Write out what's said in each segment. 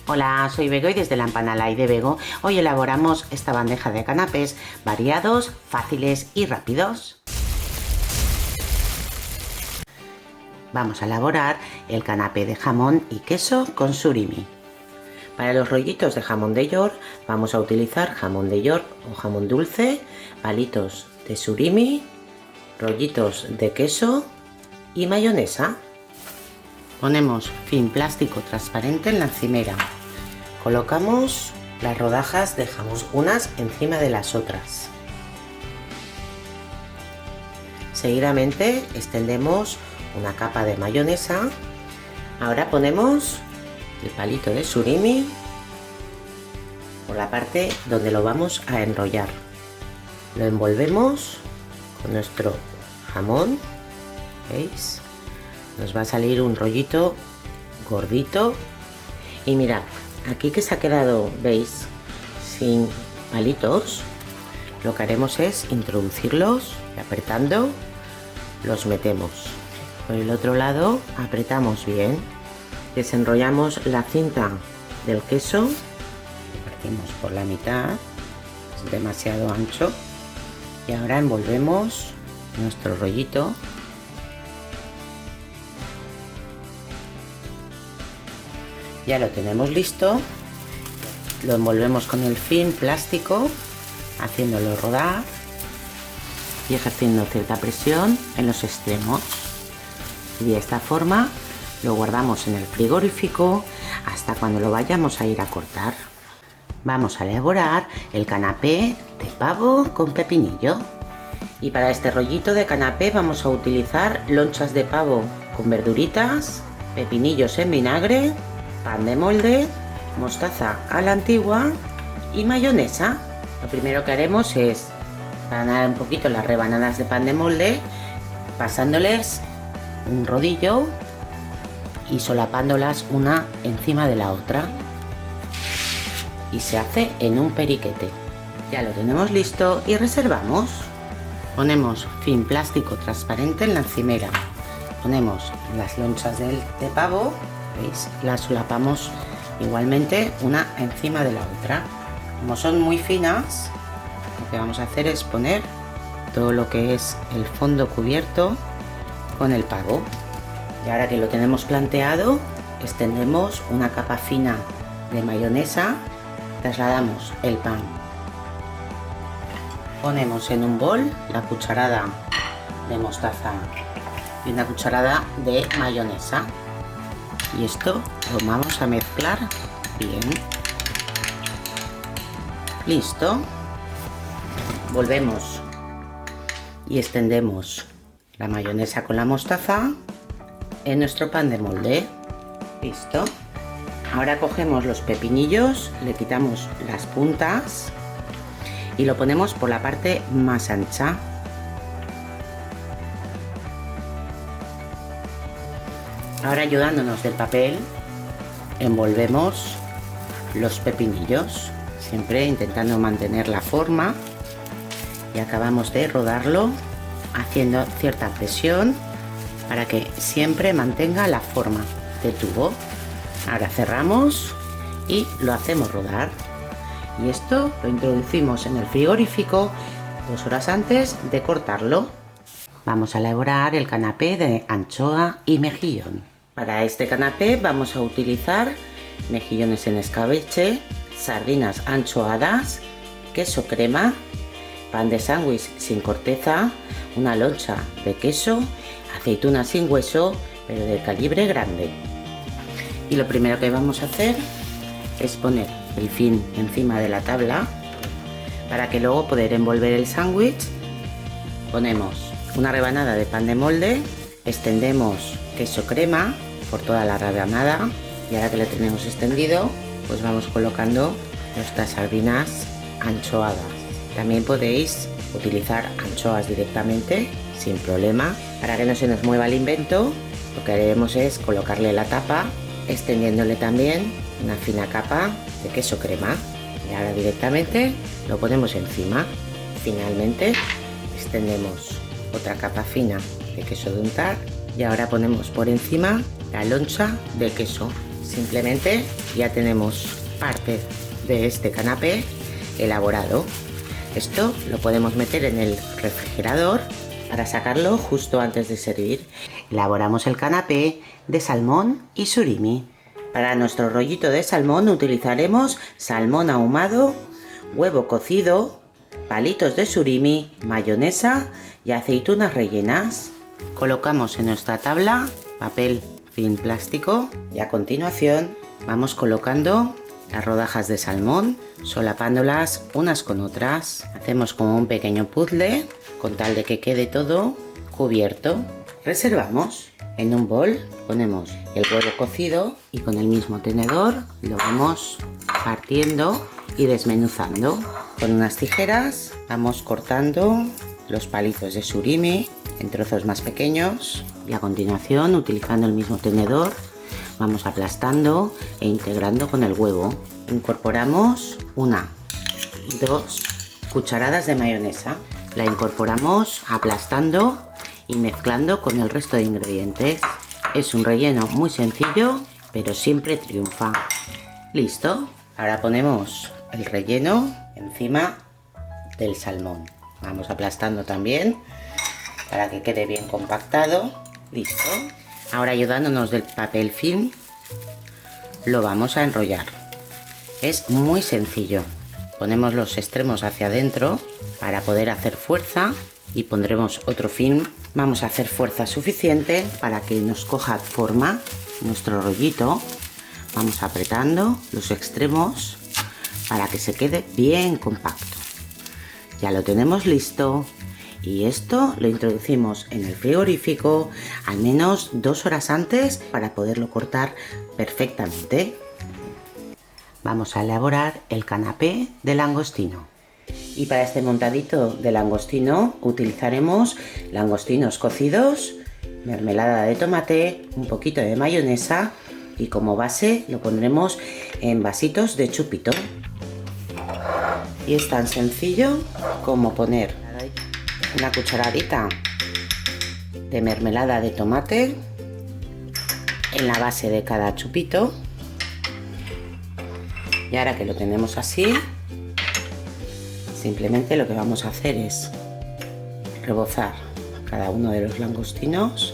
Hola, soy Bego y desde la Empanalay de Bego hoy elaboramos esta bandeja de canapés variados, fáciles y rápidos. Vamos a elaborar el canapé de jamón y queso con surimi. Para los rollitos de jamón de York vamos a utilizar jamón de York o jamón dulce, palitos de surimi, rollitos de queso y mayonesa. Ponemos film plástico transparente en la encimera. Colocamos las rodajas de jamón unas encima de las otras. Seguidamente extendemos una capa de mayonesa. Ahora ponemos el palito de surimi por la parte donde lo vamos a enrollar. Lo envolvemos con nuestro jamón. ¿Veis? Nos va a salir un rollito gordito. Y mirad, aquí que se ha quedado, ¿veis? Sin palitos. Lo que haremos es introducirlos y apretando los metemos. Por el otro lado apretamos bien. Desenrollamos la cinta del queso. Lo partimos por la mitad. Es demasiado ancho. Y ahora envolvemos nuestro rollito. Ya lo tenemos listo, lo envolvemos con el film plástico, haciéndolo rodar y ejerciendo cierta presión en los extremos. Y de esta forma lo guardamos en el frigorífico hasta cuando lo vayamos a ir a cortar. Vamos a elaborar el canapé de pavo con pepinillo. Y para este rollito de canapé vamos a utilizar lonchas de pavo con verduritas, pepinillos en vinagre, pan de molde, mostaza a la antigua y mayonesa. Lo primero que haremos es ganar un poquito las rebanadas de pan de molde, pasándoles un rodillo y solapándolas una encima de la otra. Y se hace en un periquete. Ya lo tenemos listo y reservamos. Ponemos film plástico transparente en la encimera. Ponemos las lonchas de pavo. ¿Veis? Las solapamos igualmente una encima de la otra. Como son muy finas, lo que vamos a hacer es poner todo lo que es el fondo cubierto con el pavo. Y ahora que lo tenemos planteado, extendemos una capa fina de mayonesa, trasladamos el pan, ponemos en un bol la cucharada de mostaza y una cucharada de mayonesa. Y esto lo vamos a mezclar bien. Listo. Volvemos y extendemos la mayonesa con la mostaza en nuestro pan de molde. Listo. Ahora cogemos los pepinillos, le quitamos las puntas y lo ponemos por la parte más ancha. Ahora, ayudándonos del papel, envolvemos los pepinillos, siempre intentando mantener la forma, y acabamos de rodarlo haciendo cierta presión para que siempre mantenga la forma de tubo. Ahora cerramos y lo hacemos rodar, y esto lo introducimos en el frigorífico 2 horas antes de cortarlo. Vamos a elaborar el canapé de anchoa y mejillón. Para este canapé vamos a utilizar mejillones en escabeche, sardinas anchoadas, queso crema, pan de sándwich sin corteza, una loncha de queso, aceitunas sin hueso, pero de calibre grande. Y lo primero que vamos a hacer es poner el film encima de la tabla para que luego poder envolver el sándwich. Ponemos una rebanada de pan de molde, extendemos queso crema por toda la rebanada, y ahora que lo tenemos extendido, pues vamos colocando nuestras sardinas anchoadas. También podéis utilizar anchoas directamente sin problema. Para que no se nos mueva el invento, lo que haremos es colocarle la tapa, extendiéndole también una fina capa de queso crema, y ahora directamente lo ponemos encima. Finalmente extendemos otra capa fina de queso de untar, y ahora ponemos por encima la loncha de queso. Simplemente ya tenemos parte de este canapé elaborado. Esto lo podemos meter en el refrigerador para sacarlo justo antes de servir. Elaboramos el canapé de salmón y surimi. Para nuestro rollito de salmón utilizaremos salmón ahumado, huevo cocido, palitos de surimi, mayonesa y aceitunas rellenas. Colocamos en nuestra tabla papel film plástico y a continuación vamos colocando las rodajas de salmón, solapándolas unas con otras. Hacemos como un pequeño puzzle con tal de que quede todo cubierto. Reservamos. En un bol ponemos el huevo cocido y con el mismo tenedor lo vamos partiendo y desmenuzando. Con unas tijeras vamos cortando los palitos de surimi en trozos más pequeños y a continuación, utilizando el mismo tenedor, vamos aplastando e integrando con el huevo. Incorporamos 1 y 2 cucharadas de mayonesa. La incorporamos aplastando y mezclando con el resto de ingredientes. Es un relleno muy sencillo, pero siempre triunfa. Listo. Ahora ponemos el relleno encima del salmón. Vamos aplastando también para que quede bien compactado. Listo. Ahora, ayudándonos del papel film, lo vamos a enrollar. Es muy sencillo. Ponemos los extremos hacia adentro para poder hacer fuerza y pondremos otro film. Vamos a hacer fuerza suficiente para que nos coja forma nuestro rollito. Vamos apretando los extremos para que se quede bien compacto. Ya lo tenemos listo. Y esto lo introducimos en el frigorífico al menos 2 horas antes para poderlo cortar perfectamente. Vamos a elaborar el canapé de langostino. Y para este montadito de langostino utilizaremos langostinos cocidos, mermelada de tomate, un poquito de mayonesa y como base lo pondremos en vasitos de chupito. Y es tan sencillo como poner una cucharadita de mermelada de tomate en la base de cada chupito. Y ahora que lo tenemos así, simplemente lo que vamos a hacer es rebozar cada uno de los langostinos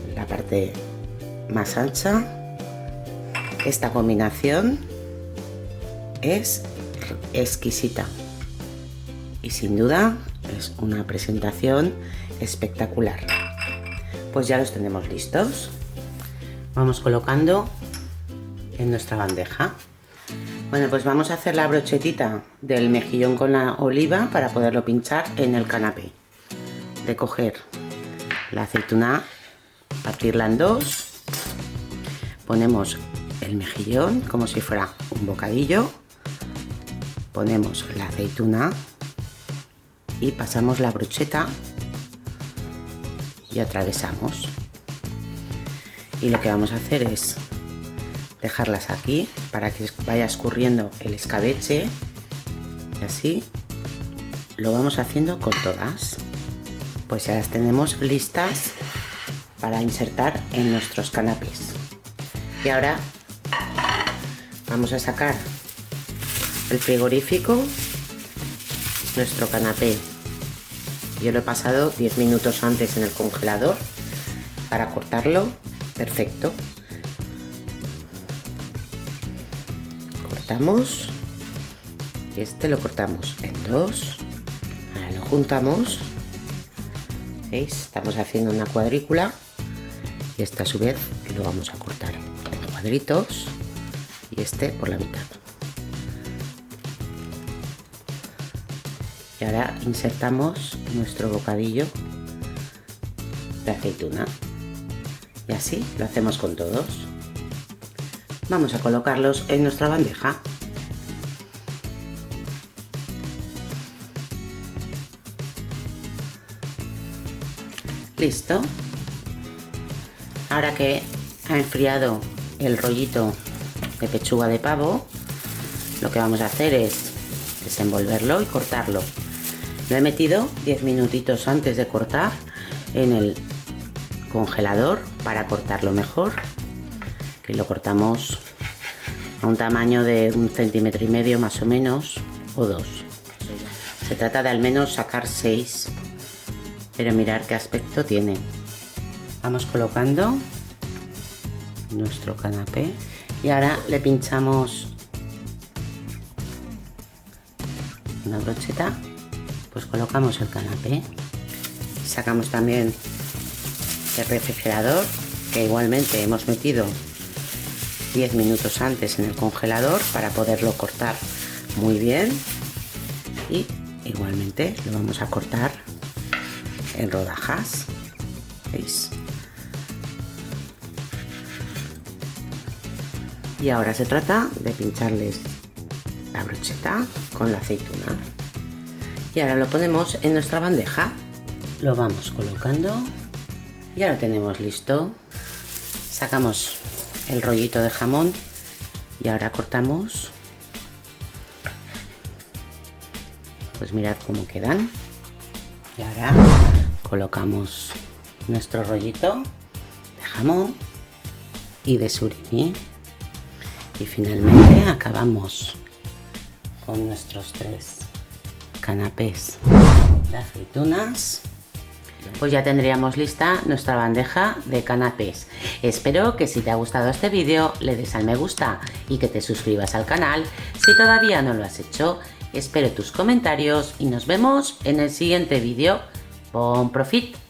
en la parte más ancha. Esta combinación es exquisita y sin duda es una presentación espectacular. Pues ya los tenemos listos. Vamos colocando en nuestra bandeja. Bueno, pues vamos a hacer la brochetita del mejillón con la oliva para poderlo pinchar en el canapé. De coger la aceituna, partirla en 2, ponemos el mejillón como si fuera un bocadillo, ponemos la aceituna y pasamos la brocheta y atravesamos. Y lo que vamos a hacer es dejarlas aquí para que vaya escurriendo el escabeche y así lo vamos haciendo con todas. Pues ya las tenemos listas para insertar en nuestros canapés. Y ahora vamos a sacar del frigorífico nuestro canapé. Yo lo he pasado 10 minutos antes en el congelador para cortarlo perfecto. Cortamos y este lo cortamos en 2. Ahora lo juntamos. ¿Veis? Estamos haciendo una cuadrícula y este a su vez lo vamos a cortar en cuadritos y este por la mitad. Y ahora insertamos nuestro bocadillo de aceituna y así lo hacemos con todos. Vamos a colocarlos en nuestra bandeja. Listo. Ahora que ha enfriado el rollito de pechuga de pavo, lo que vamos a hacer es desenvolverlo y cortarlo. Lo he metido 10 minutitos antes de cortar en el congelador para cortarlo mejor. que lo cortamos a un tamaño de 1,5 cm más o menos, o 2. Se trata de al menos sacar 6, pero mirar qué aspecto tiene. Vamos colocando nuestro canapé y ahora le pinchamos una brocheta, pues colocamos el canapé. Sacamos también el refrigerador, que igualmente hemos metido 10 minutos antes en el congelador para poderlo cortar muy bien, y igualmente lo vamos a cortar en rodajas, ¿veis? Y ahora se trata de pincharles la brocheta con la aceituna y ahora lo ponemos en nuestra bandeja, lo vamos colocando. Ya lo tenemos listo. Sacamos el rollito de jamón y ahora cortamos. Pues mirad cómo quedan. Y ahora colocamos nuestro rollito de jamón y de surimi. Y finalmente acabamos con nuestros 3 canapés de aceitunas. Pues ya tendríamos lista nuestra bandeja de canapés. Espero que si te ha gustado este vídeo le des al me gusta y que te suscribas al canal si todavía no lo has hecho. Espero tus comentarios y nos vemos en el siguiente vídeo. Bon profit.